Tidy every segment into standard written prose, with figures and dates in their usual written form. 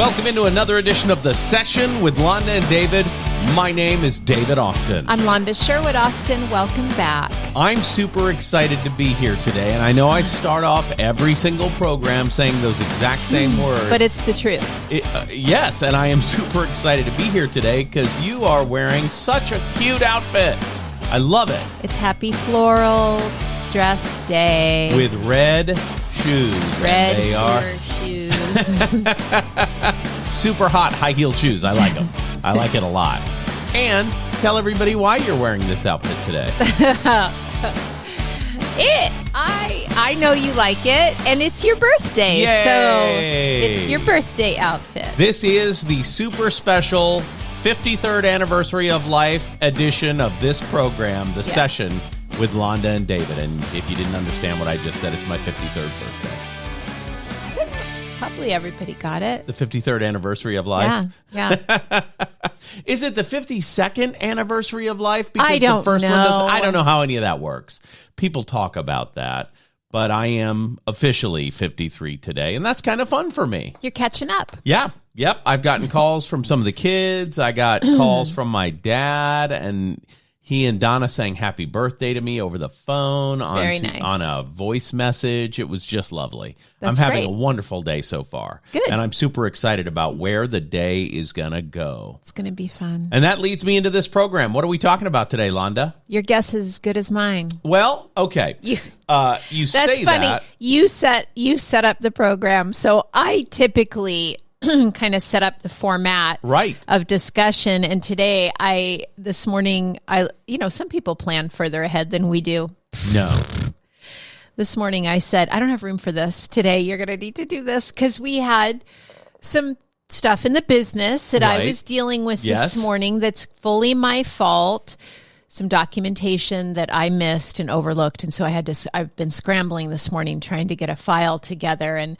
Welcome into another edition of The Session with Londa and David. My name is David Austin. I'm Londa Sherwood Austin. Welcome back. I'm super excited to be here today, and I know I start off every single program saying those exact same words. But it's the truth. Yes, and I am super excited to be here today because you are wearing such a cute outfit. I love it. It's Happy Floral Dress Day. With red shoes. Red they are shoes. super hot high-heeled shoes. I like them. I like it a lot. And tell everybody why you're wearing this outfit today. I know you like it, and it's your birthday. Yay! So it's your birthday outfit. This is the super special 53rd Anniversary of Life edition of this program, The Session with Londa and David. And if you didn't understand what I just said, it's my 53rd birthday. Probably everybody got it. The 53rd Anniversary of Life? Yeah. Is it the 52nd Anniversary of Life? Because I don't the first know. one doesn't. I don't know how any of that works. People talk about that. But I am officially 53 today, and that's kind of fun for me. You're catching up. Yeah. Yep. I've gotten calls from some of the kids. I got calls from my dad, and he and Donna sang happy birthday to me over the phone on a voice message. It was just lovely. That's I'm having great. a wonderful day so far. Good. And I'm super excited about where the day is going to go. It's going to be fun. And that leads me into this program. What are we talking about today, Londa? Your guess is as good as mine. Well, okay. You That's say funny. that. You set up the program, so I typically kind of set up the format of discussion. And today, this morning, some people plan further ahead than we do. No. This morning, I said, I don't have room for this today. You're going to need to do this because we had some stuff in the business that I was dealing with this morning that's fully my fault. Some documentation that I missed and overlooked. And so I've been scrambling this morning trying to get a file together. And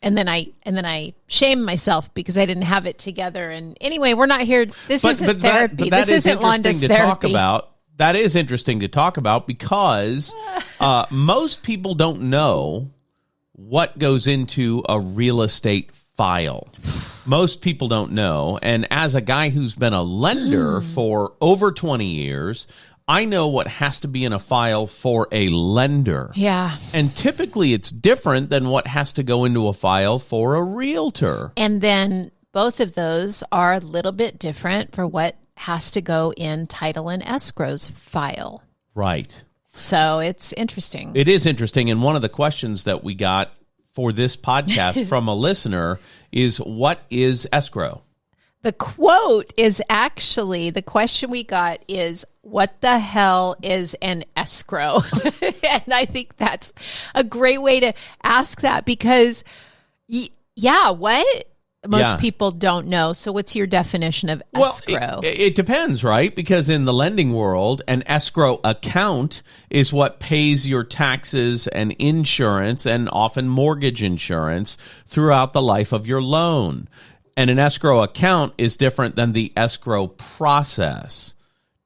then I shame myself because I didn't have it together. And anyway, we're not here. This isn't therapy. This isn't Londa's therapy. That is interesting to talk about because most people don't know what goes into a real estate file. Most people don't know. And as a guy who's been a lender for over 20 years, I know what has to be in a file for a lender. Yeah. And typically it's different than what has to go into a file for a realtor. And then both of those are a little bit different for what has to go in title and escrow's file. Right. So it's interesting. It is interesting. And one of the questions that we got for this podcast from a listener is, what is escrow? The quote is actually, the question we got is, what the hell is an escrow? And I think that's a great way to ask that because, what? Most people don't know. So what's your definition of escrow? Well, it depends, right? Because in the lending world, an escrow account is what pays your taxes and insurance and often mortgage insurance throughout the life of your loan. And an escrow account is different than the escrow process.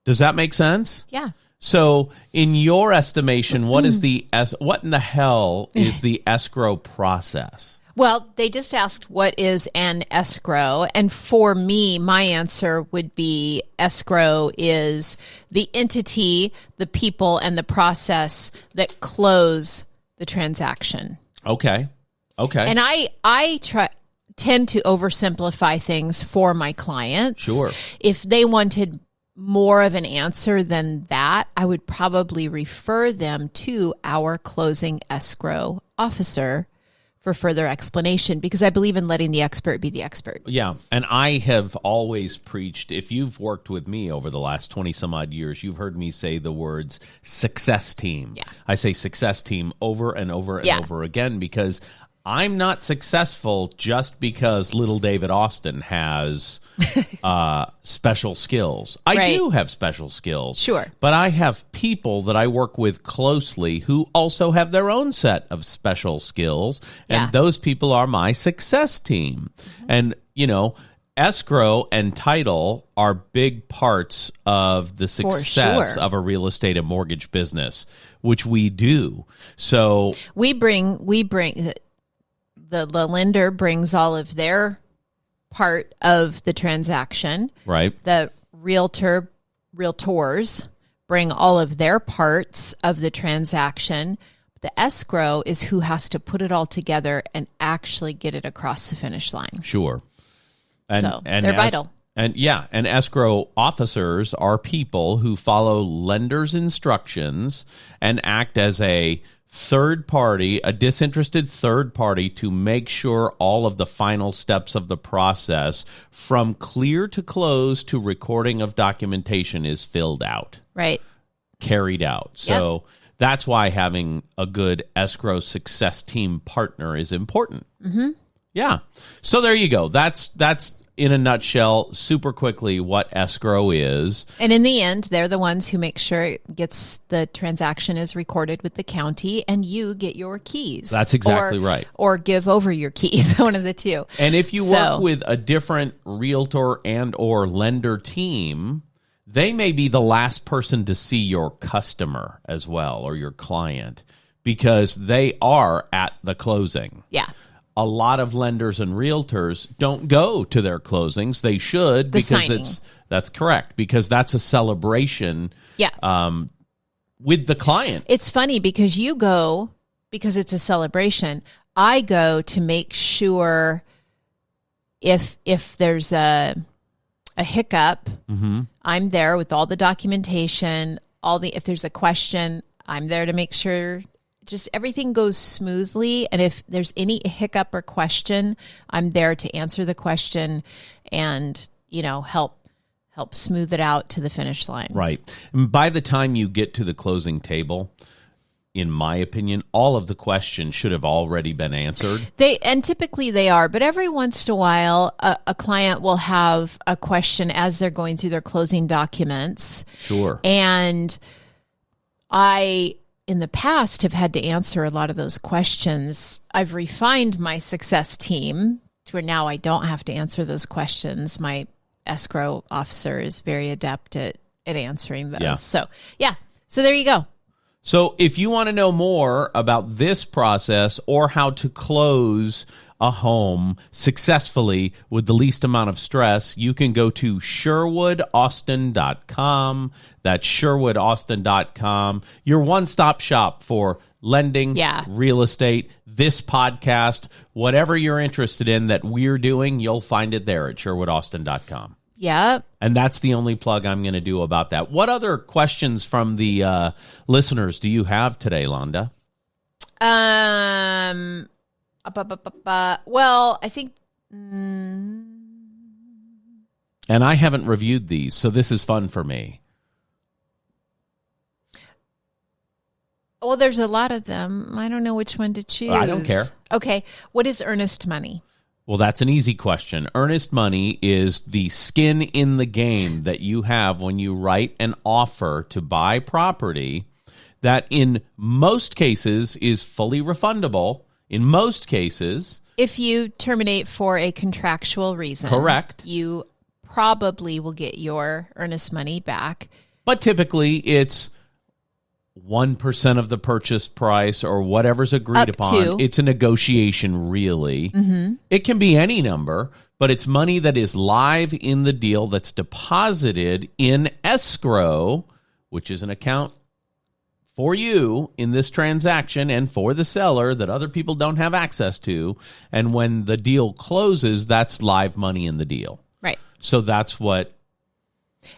Does that make sense? Yeah. So, in your estimation, what in the hell is the escrow process? Well, they just asked what is an escrow, and for me, my answer would be escrow is the entity, the people, and the process that close the transaction. Okay. And I tend to oversimplify things for my clients. Sure. If they wanted more of an answer than that, I would probably refer them to our closing escrow officer for further explanation, because I believe in letting the expert be the expert. Yeah, and I have always preached, if you've worked with me over the last 20 some odd years, you've heard me say the words success team. Yeah. I say success team over and over and over again because I'm not successful just because little David Austin has special skills. I do have special skills. Sure. But I have people that I work with closely who also have their own set of special skills. And those people are my success team. Mm-hmm. And, escrow and title are big parts of the success of a real estate and mortgage business, which we do. So we bring the lender brings all of their part of the transaction. Right. The realtors bring all of their parts of the transaction. The escrow is who has to put it all together and actually get it across the finish line. Sure. And they're vital. And escrow officers are people who follow lenders' instructions and act as a third party, a disinterested third party, to make sure all of the final steps of the process from clear to close to recording of documentation is filled out. Right. Carried out. So that's why having a good escrow success team partner is important. Mm-hmm. Yeah. So there you go. That's in a nutshell, super quickly, what escrow is. And in the end, they're the ones who make sure the transaction is recorded with the county and you get your keys. That's exactly right. Or give over your keys, one of the two. And if you work with a different realtor and or lender team, they may be the last person to see your customer as well, or your client, because they are at the closing. Yeah. A lot of lenders and realtors don't go to their closings. They should, because that's correct, because that's a celebration with the client. It's funny because you go because it's a celebration. I go to make sure if there's a hiccup, I'm there with all the documentation, if there's a question, I'm there to make sure just everything goes smoothly. And if there's any hiccup or question, I'm there to answer the question and, help smooth it out to the finish line. Right. And by the time you get to the closing table, in my opinion, all of the questions should have already been answered. Typically they are, but every once in a while, a client will have a question as they're going through their closing documents. Sure. And in the past, have had to answer a lot of those questions. I've refined my success team to where now I don't have to answer those questions. My escrow officer is very adept at answering those. Yeah. So there you go. So if you want to know more about this process or how to close a home successfully with the least amount of stress, you can go to SherwoodAustin.com. That's SherwoodAustin.com. Your one-stop shop for lending, real estate, this podcast, whatever you're interested in that we're doing, you'll find it there at SherwoodAustin.com. Yeah. And that's the only plug I'm going to do about that. What other questions from the listeners do you have today, Londa? Well, I think... And I haven't reviewed these, so this is fun for me. Well, there's a lot of them. I don't know which one to choose. I don't care. Okay. What is earnest money? Well, that's an easy question. Earnest money is the skin in the game that you have when you write an offer to buy property that in most cases is fully refundable. In most cases. If you terminate for a contractual reason. Correct. You probably will get your earnest money back. But typically it's 1% of the purchase price or whatever's agreed upon. It's a negotiation, really. Mm-hmm. It can be any number, but it's money that is live in the deal that's deposited in escrow, which is an account for you in this transaction and for the seller that other people don't have access to. And when the deal closes, that's live money in the deal. Right. So that's what...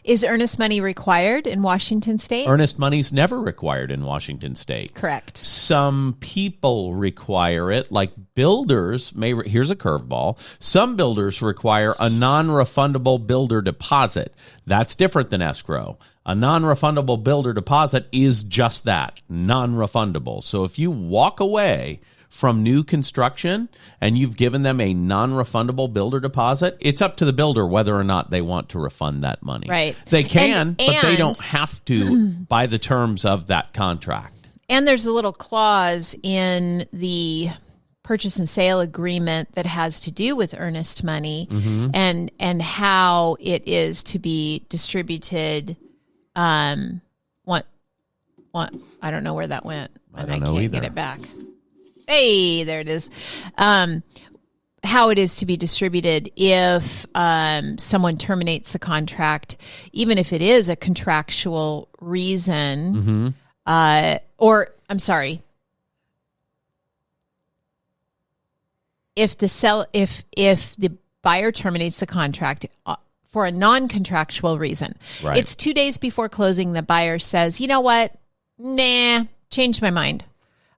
Is earnest money required in Washington State? Earnest money is never required in Washington State. Correct. Some people require it, like builders here's a curveball. Some builders require a non-refundable builder deposit. That's different than escrow. A non-refundable builder deposit is just that, non-refundable. So if you walk away from new construction and you've given them a non-refundable builder deposit, it's up to the builder whether or not they want to refund that money. Right. They can, but they don't have to by the terms of that contract. And there's a little clause in the purchase and sale agreement that has to do with earnest money and how it is to be distributed. I don't know where that went, and I can't get it back. Hey, there it is. How it is to be distributed if someone terminates the contract, even if it is a contractual reason, or I'm sorry, if the buyer terminates the contract for a non-contractual reason, right. It's 2 days before closing. The buyer says, "You know what? Nah, changed my mind.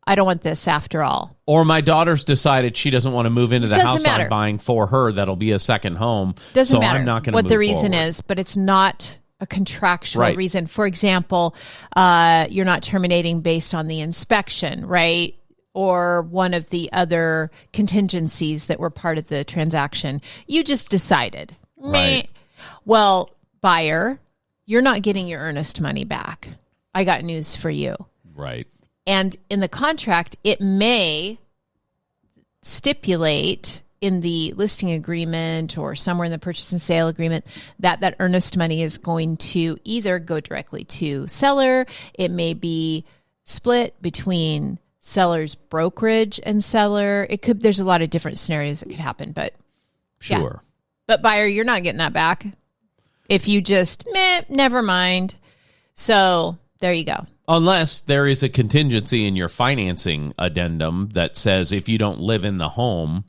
I don't want this after all." Or my daughter's decided she doesn't want to move into the house matter. I'm buying for her. That'll be a second home. Doesn't matter I'm not going to what move the reason forward. is, but it's not a contractual Right. reason. For example, you're not terminating based on the inspection, right? Or one of the other contingencies that were part of the transaction. You just decided. Meh. Right. Well, buyer, you're not getting your earnest money back. I got news for you. Right. And in the contract, it may stipulate in the listing agreement or somewhere in the purchase and sale agreement that earnest money is going to either go directly to seller. It may be split between seller's brokerage and seller. There's a lot of different scenarios that could happen, but Sure. yeah. But buyer, you're not getting that back if you just, never mind. So there you go. Unless there is a contingency in your financing addendum that says if you don't live in the home,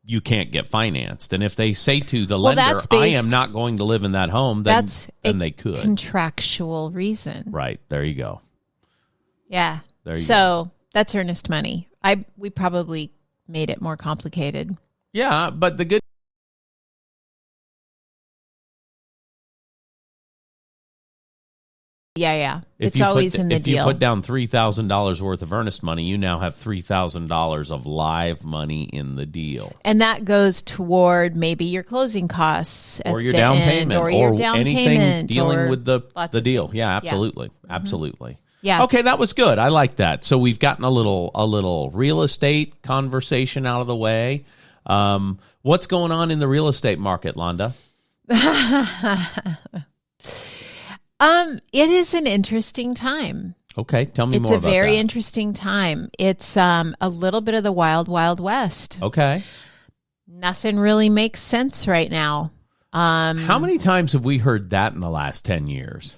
you can't get financed. And if they say to the lender, I am not going to live in that home, then they could. Contractual reason. Right. There you go. Yeah. There you go. So that's earnest money. We probably made it more complicated. Yeah, but the good Yeah. It's always in the deal. If you put down $3,000 worth of earnest money, you now have $3,000 of live money in the deal. And that goes toward maybe your closing costs or your down payment or your down anything payment dealing with the deal. Things. Yeah, absolutely. Yeah. Absolutely. Yeah. Okay, that was good. I like that. So we've gotten a little real estate conversation out of the way. What's going on in the real estate market, Londa? It is an interesting time. Okay, tell me more about that. It's a very interesting time. It's a little bit of the wild, wild west. Okay. Nothing really makes sense right now. How many times have we heard that in the last 10 years?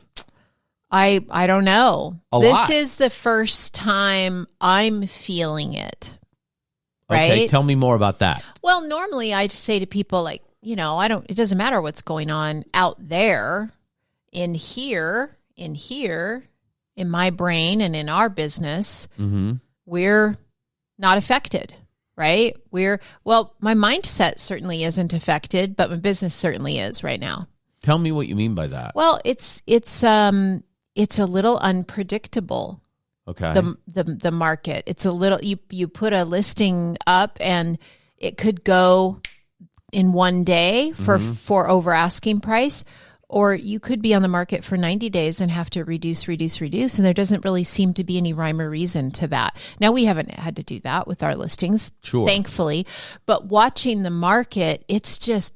I don't know. This lot. Is the first time I'm feeling it. Right? Okay, tell me more about that. Well, normally I just say to people like, it doesn't matter what's going on out there. In here, in my brain and in our business, we're not affected, right? My mindset certainly isn't affected, but my business certainly is right now. Tell me what you mean by that. Well, it's a little unpredictable. Okay. The market. It's a little, you put a listing up and it could go in one day for over asking price. Or you could be on the market for 90 days and have to reduce. And there doesn't really seem to be any rhyme or reason to that. Now, we haven't had to do that with our listings, sure, thankfully. But watching the market, it's just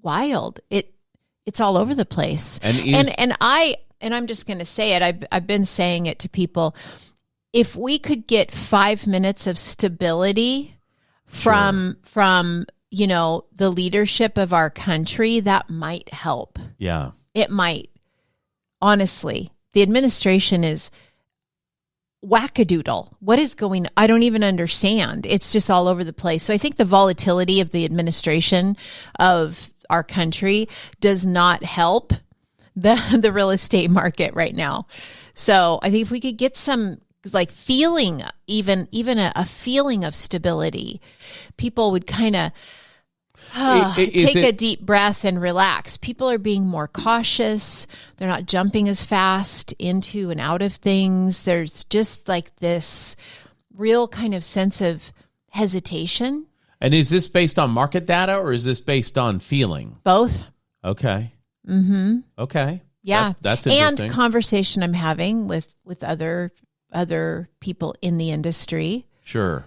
wild. It's all over the place. And I'm just going to say it. I've been saying it to people. If we could get 5 minutes of stability from the leadership of our country, that might help. Yeah. It might. Honestly, the administration is wackadoodle. What is going on? I don't even understand. It's just all over the place. So I think the volatility of the administration of our country does not help the real estate market right now. So I think if we could get some feeling, even a feeling of stability, people would kind of take a deep breath and relax. People are being more cautious. They're not jumping as fast into and out of things. There's just this real kind of sense of hesitation. And is this based on market data or is this based on feeling? Both. Okay. Mm-hmm. Okay. Yeah. That's interesting. And conversation I'm having with other people in the industry. Sure.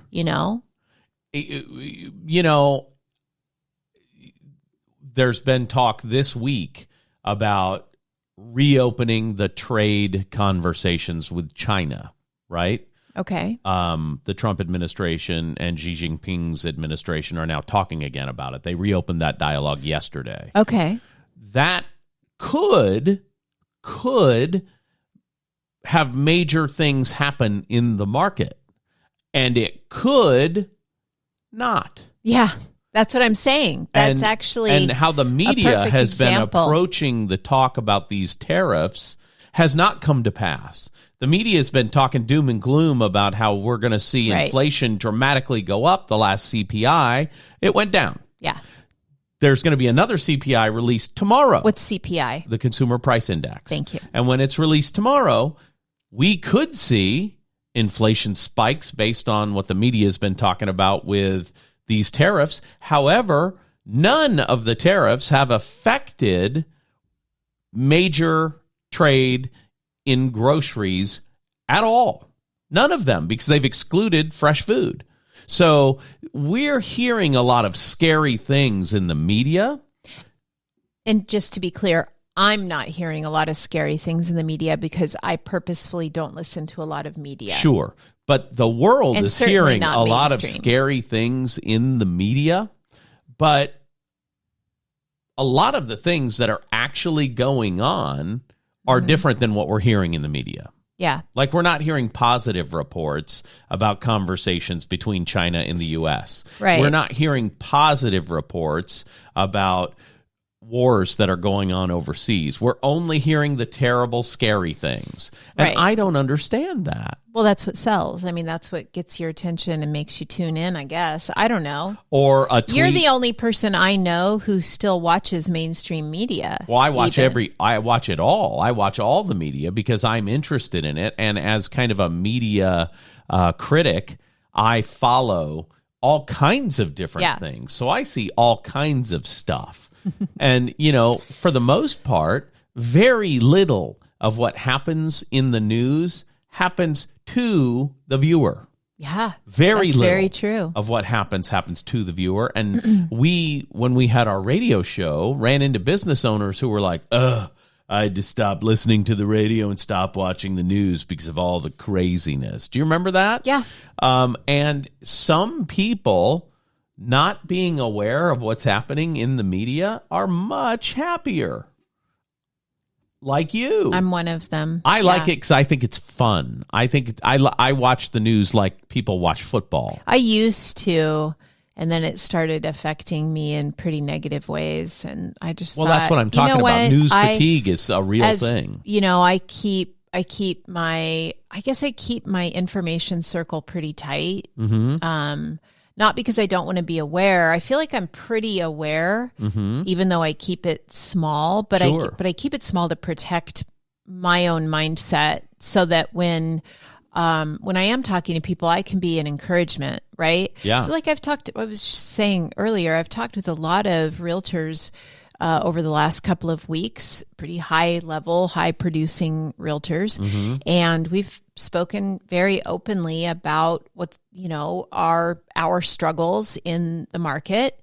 There's been talk this week about reopening the trade conversations with China, right? Okay. The Trump administration and Xi Jinping's administration are now talking again about it. They reopened that dialogue yesterday. Okay. That could have major things happen in the market, and it could not. Yeah, that's what I'm saying. That's actually and how the media has example. been approaching the talk about these tariffs has not come to pass. The media has been talking doom and gloom about how we're going to see inflation dramatically go up. The last CPI, it went down. Yeah. There's going to be another CPI released tomorrow. What's CPI? The Consumer Price Index. Thank you. And when it's released tomorrow, we could see inflation spikes based on what the media has been talking about with these tariffs. However, none of the tariffs have affected major trade in groceries at all. None of them, because they've excluded fresh food. So we're hearing a lot of scary things in the media. And just to be clear, I'm not hearing a lot of scary things in the media because I purposefully don't listen to a lot of media. Sure. But the world And is certainly hearing not a lot of mainstream. scary things in the media. But a lot of the things that are actually going on are different than what we're hearing in the media. Yeah. Like, we're not hearing positive reports about conversations between China and the U.S. Right. We're not hearing positive reports about wars that are going on overseas. We're only hearing the terrible, scary things. And Right. I don't understand that. Well, that's what sells. I mean, that's what gets your attention and makes you tune in, I guess. I don't know. Or a tweet. You're the only person I know who still watches mainstream media. Well, I watch even. I watch it all. I watch all the media because I'm interested in it. And as kind of a media critic, I follow all kinds of different things. So I see all kinds of stuff. And, you know, for the most part, very little of what happens in the news happens to the viewer. Yeah. Very that's little very true. of what happens to the viewer. And when we had our radio show, ran into business owners who were like, I had to stop listening to the radio and stop watching the news because of all the craziness. Do you remember that? Yeah. And some people not being aware of what's happening in the media are much happier. Like you. I'm one of them. I like it because I think it's fun. I think I watch the news like people watch football. I used to, and then it started affecting me in pretty negative ways. And I just thought, that's what I'm talking about. what? News fatigue is a real thing. You know, I keep my information circle pretty tight. Mm-hmm. Not because I don't want to be aware. I feel like I'm pretty aware, even though I keep it small. But I keep it small to protect my own mindset, so that when I am talking to people, I can be an encouragement, right? Yeah. So like I was saying earlier, I've talked with a lot of realtors over the last couple of weeks, pretty high level, high producing realtors. And we've spoken very openly about what's, our struggles in the market.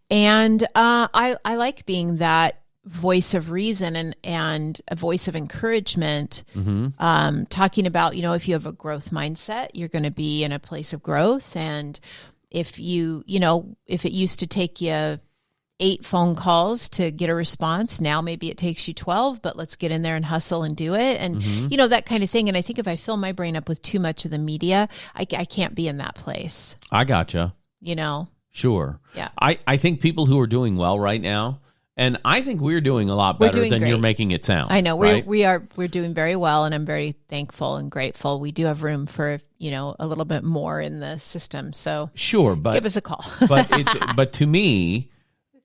And I like being that voice of reason and a voice of encouragement, talking about, if you have a growth mindset, you're going to be in a place of growth. And if if it used to take you 8 phone calls to get a response, now maybe it takes you 12, but let's get in there and hustle and do it. And, that kind of thing. And I think if I fill my brain up with too much of the media, I can't be in that place. I gotcha. Sure. Yeah. I think people who are doing well right now, and I think we're doing a lot better than great. You're making it sound. I know right? we're doing very well, and I'm very thankful and grateful. We do have room for, a little bit more in the system. So sure, but give us a call. but to me,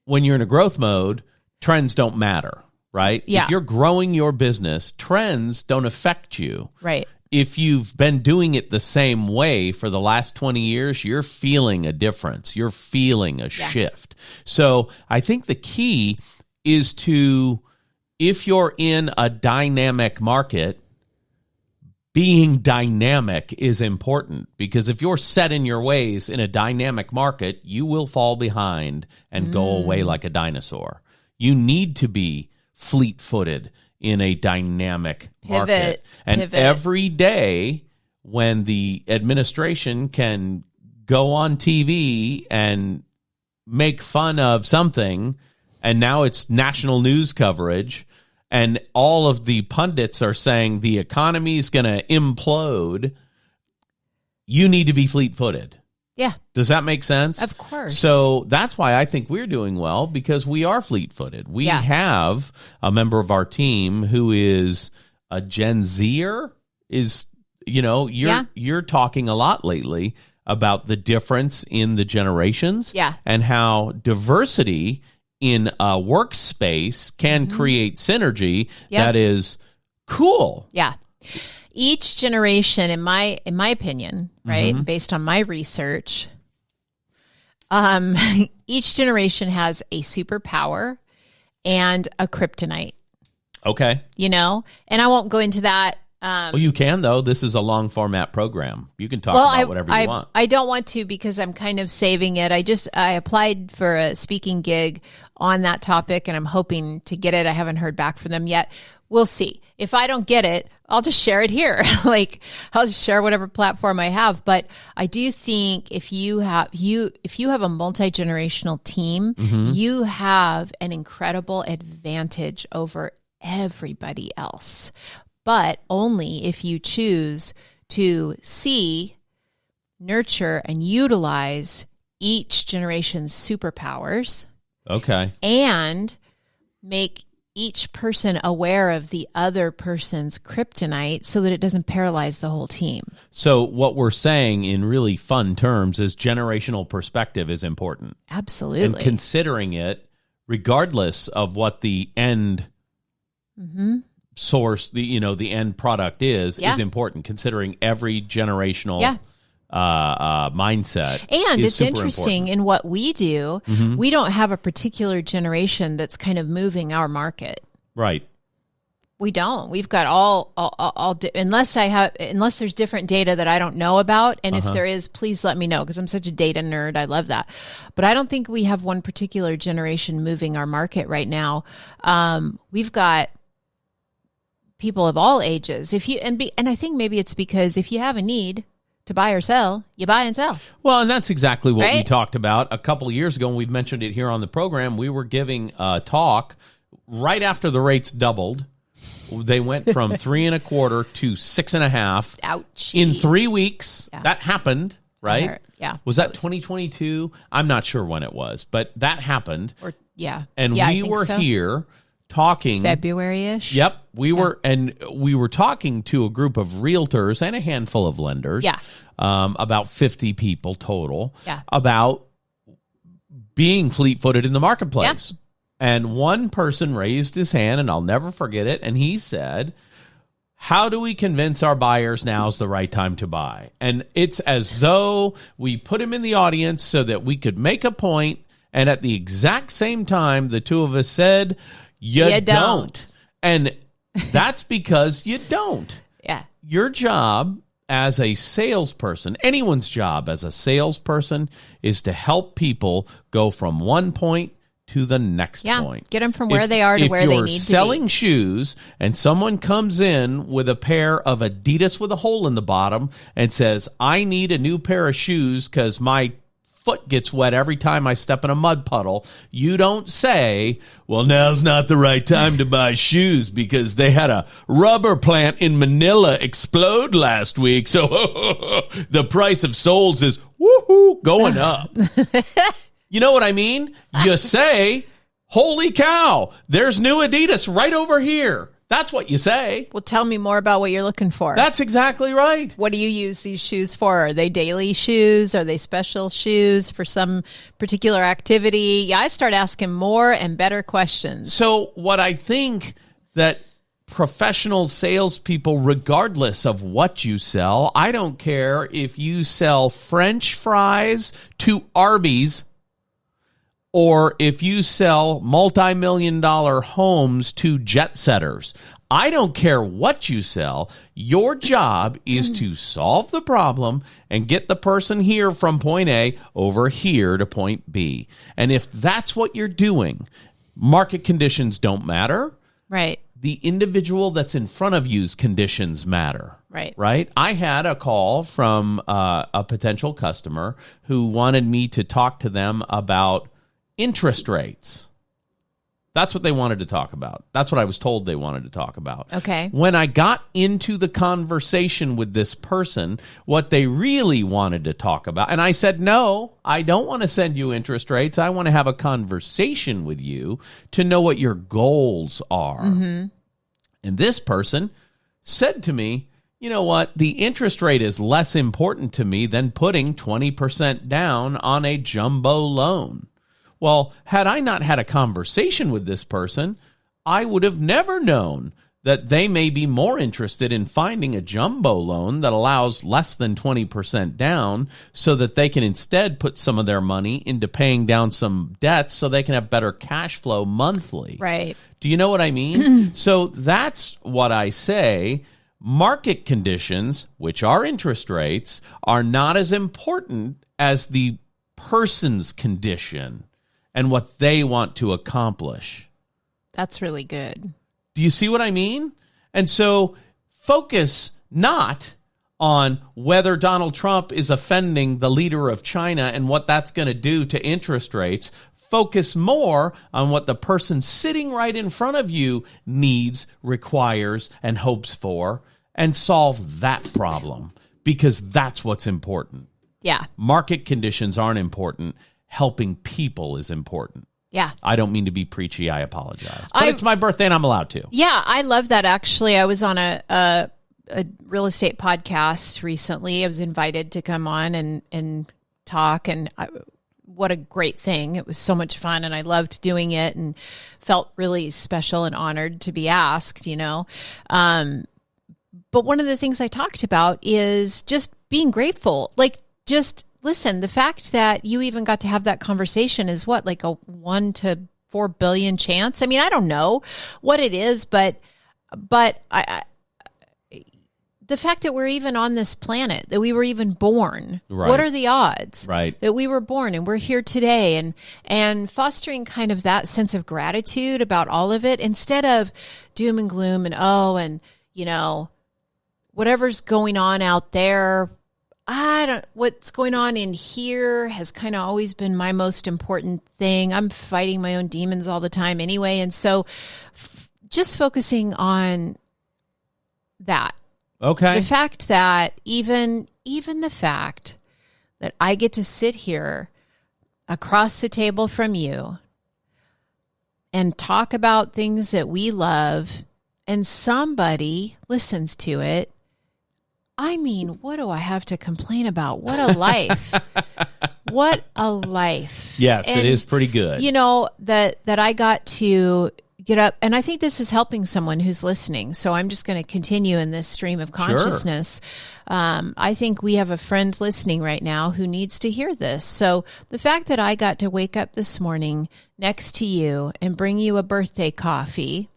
when you're in a growth mode, trends don't matter, right? Yeah. If you're growing your business, trends don't affect you. Right. If you've been doing it the same way for the last 20 years, you're feeling a difference. You're feeling a shift. So I think the key is if you're in a dynamic market, being dynamic is important, because if you're set in your ways in a dynamic market, you will fall behind and go away like a dinosaur. You need to be fleet-footed in a dynamic market. And every day when the administration can go on TV and make fun of something, and now it's national news coverage, and all of the pundits are saying the economy is going to implode, you need to be fleet-footed. Yeah. Does that make sense? Of course. So that's why I think we're doing well, because we are fleet-footed. We have a member of our team who is a Gen Zer. You're talking a lot lately about the difference in the generations and how diversity in a workspace can create synergy that is cool. Yeah. Each generation, in my opinion, right, based on my research, each generation has a superpower and a kryptonite. Okay. And I won't go into that. Well, you can, though. This is a long format program. You can talk about whatever you want. I don't want to, because I'm kind of saving it. I applied for a speaking gig on that topic, and I'm hoping to get it. I haven't heard back from them yet. We'll see. If I don't get it, I'll just share it here. I'll just share whatever platform I have. But I do think if you have a multi-generational team, you have an incredible advantage over everybody else. But only if you choose to see, nurture, and utilize each generation's superpowers. Okay. And make each person aware of the other person's kryptonite so that it doesn't paralyze the whole team. So what we're saying in really fun terms is generational perspective is important. Absolutely. And considering it, regardless of what the end source, the end product is important, considering every generational mindset. And it's interesting, important. In what we do, we don't have a particular generation that's kind of moving our market. Right. We don't. We've got all unless there's different data that I don't know about, and if there is, please let me know, because I'm such a data nerd. I love that. But I don't think we have one particular generation moving our market right now. We've got people of all ages. And I think maybe it's because if you have a need to buy or sell, you buy and sell. Well, and that's exactly what we talked about a couple of years ago, and we've mentioned it here on the program. We were giving a talk right after the rates doubled. They went from 3.25% to 6.5%. Ouch! In 3 weeks. Yeah. That happened, right? Yeah. Was that 2022? I'm not sure when it was, but that happened. And we were here talking February-ish. Yep. We were talking to a group of realtors and a handful of lenders. Yeah. About 50 people total. Yeah. About being fleet-footed in the marketplace. Yeah. And one person raised his hand, and I'll never forget it, and he said, how do we convince our buyers now's the right time to buy? And it's as though we put him in the audience so that we could make a point, and at the exact same time, the two of us said, You don't. And that's because you don't. Yeah. Your job as a salesperson, anyone's job as a salesperson, is to help people go from one point to the next point. Get them from where they are to where they need to be. If you're selling shoes and someone comes in with a pair of Adidas with a hole in the bottom and says, I need a new pair of shoes because my foot gets wet every time I step in a mud puddle, you don't say, well, now's not the right time to buy shoes because they had a rubber plant in Manila explode last week, so the price of soles is going up. You know what I mean? You say, holy cow, there's new Adidas right over here. That's what you say. Well, tell me more about what you're looking for. That's exactly right. What do you use these shoes for? Are they daily shoes? Are they special shoes for some particular activity? Yeah, I start asking more and better questions. So what I think that professional salespeople, regardless of what you sell, I don't care if you sell French fries to Arby's, or if you sell multi-million-dollar homes to jet setters. I don't care what you sell. Your job is to solve the problem and get the person here from point A over here to point B. And if that's what you're doing, market conditions don't matter. Right. The individual that's in front of you's conditions matter. Right. Right? I had a call from a potential customer who wanted me to talk to them about interest rates. That's what they wanted to talk about. That's what I was told they wanted to talk about. Okay. When I got into the conversation with this person, what they really wanted to talk about, and I said, no, I don't want to send you interest rates. I want to have a conversation with you to know what your goals are. Mm-hmm. And this person said to me, you know what? The interest rate is less important to me than putting 20% down on a jumbo loan. Well, had I not had a conversation with this person, I would have never known that they may be more interested in finding a jumbo loan that allows less than 20% down so that they can instead put some of their money into paying down some debts so they can have better cash flow monthly. Right. Do you know what I mean? So that's what I say. Market conditions, which are interest rates, are not as important as the person's condition and what they want to accomplish. That's really good. Do you see what I mean? And so focus not on whether Donald Trump is offending the leader of China and what that's going to do to interest rates. Focus more on what the person sitting right in front of you needs, requires, and hopes for, and solve that problem, because that's what's important. Yeah. Market conditions aren't important. Helping people is important. Yeah. I don't mean to be preachy. I apologize. But it's my birthday and I'm allowed to. Yeah, I love that. Actually, I was on a real estate podcast recently. I was invited to come on and talk, and what a great thing. It was so much fun, and I loved doing it and felt really special and honored to be asked, you know. But one of the things I talked about is just being grateful. Like, just listen, the fact that you even got to have that conversation is what, like a 1 to 4 billion chance? I mean, I don't know what it is, but I the fact that we're even on this planet, that we were even born, right. What are the odds right. that we were born and we're here today, and fostering kind of that sense of gratitude about all of it, instead of doom and gloom and, you know, whatever's going on out there. What's going on in here has kind of always been my most important thing. I'm fighting my own demons all the time anyway. And so just focusing on that. Okay. The fact that even the fact that I get to sit here across the table from you and talk about things that we love, and somebody listens to it. I mean, what do I have to complain about? What a life. What a life. Yes, and it is pretty good. You know, that I got to get up, and I think this is helping someone who's listening. So I'm just going to continue in this stream of consciousness. Sure. I think we have a friend listening right now who needs to hear this. So the fact that I got to wake up this morning next to you and bring you a birthday coffee,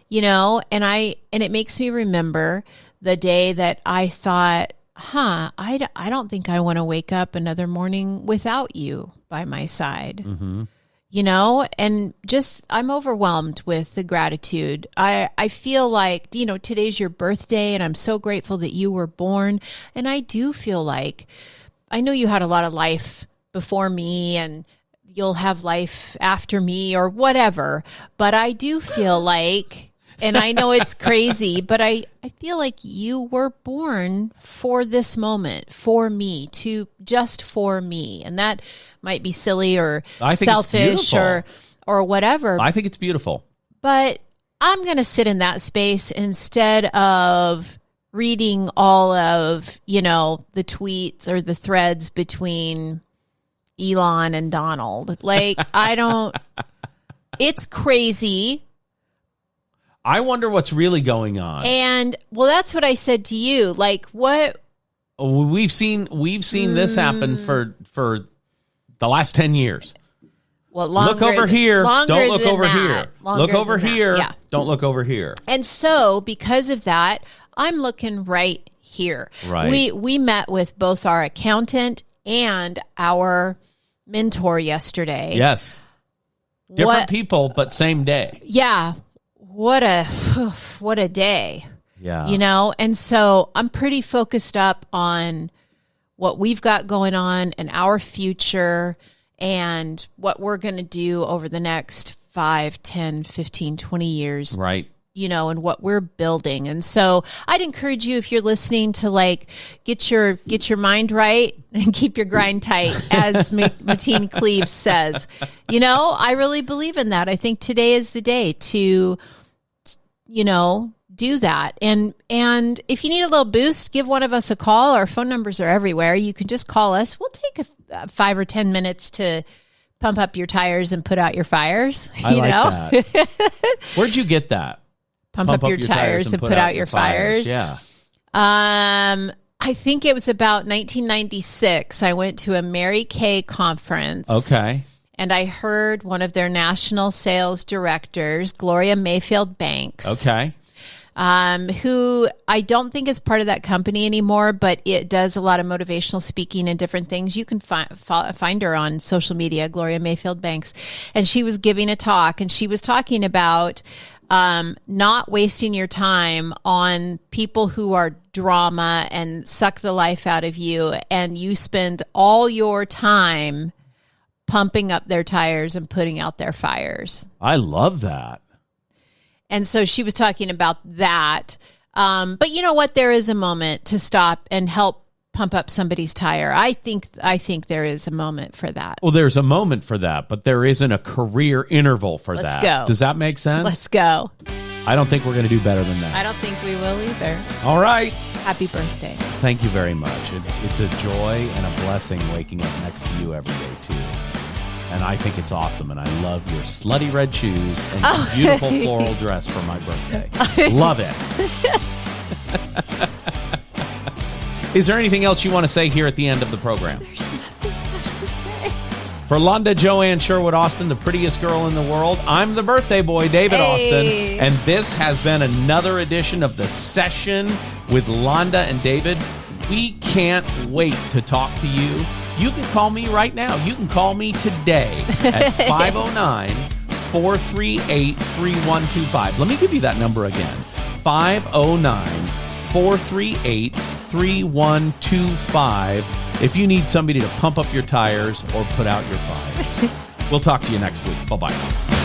you know, and it makes me remember the day that I thought, I don't think I want to wake up another morning without you by my side. Mm-hmm. You know, and just I'm overwhelmed with the gratitude. I feel like, you know, today's your birthday, and I'm so grateful that you were born. And I do feel like, I know you had a lot of life before me, and you'll have life after me or whatever, but I do feel like, and I know it's crazy, but I feel like you were born for this moment, for me, just for me. And that might be silly or selfish or whatever. I think it's beautiful. But I'm going to sit in that space instead of reading all of, you know, the tweets or the threads between Elon and Donald. Like, it's crazy. I wonder what's really going on. And well, that's what I said to you. Like, what? We've seen this happen for the last 10 years. Well, look over here. Don't look over here. Look over here. Yeah. Don't look over here. And so, because of that, I'm looking right here. Right. We met with both our accountant and our mentor yesterday. Yes. Different people, but same day. Yeah. What a day. Yeah. You know, and so I'm pretty focused up on what we've got going on and our future and what we're going to do over the next 5, 10, 15, 20 years. Right. You know, and what we're building. And so I'd encourage you, if you're listening, to like get your mind right and keep your grind tight, as Mateen Cleave says. You know, I really believe in that. I think today is the day to, you know, do that. And if you need a little boost, give one of us a call. Our phone numbers are everywhere. You can just call us. We'll take 5 or 10 minutes to pump up your tires and put out your fires. I like that. Where'd you get that? Pump up your tires and put out your fires. Yeah. I think it was about 1996. I went to a Mary Kay conference. Okay. And I heard one of their national sales directors, Gloria Mayfield Banks. Okay. Who I don't think is part of that company anymore, but it does a lot of motivational speaking and different things. You can find her on social media, Gloria Mayfield Banks. And she was giving a talk, and she was talking about not wasting your time on people who are drama and suck the life out of you, and you spend all your time pumping up their tires and putting out their fires. I love that. And so she was talking about that. But you know what? There is a moment to stop and help pump up somebody's tire. I think there is a moment for that. Well, there's a moment for that, but there isn't a career interval for that. Let's go. Does that make sense? Let's go. I don't think we're going to do better than that. I don't think we will either. All right. Happy birthday. Thank you very much. It's a joy and a blessing waking up next to you every day, too. And I think it's awesome. And I love your slutty red shoes and your beautiful floral dress for my birthday. Love it. Is there anything else you want to say here at the end of the program? There's nothing left to say. For Londa, Joanne Sherwood Austin, the prettiest girl in the world, I'm the birthday boy, David Austin. And this has been another edition of The Session with Londa and David. We can't wait to talk to you. You can call me right now. You can call me today at 509-438-3125. Let me give you that number again. 509-438-3125 if you need somebody to pump up your tires or put out your fires. We'll talk to you next week. Bye-bye.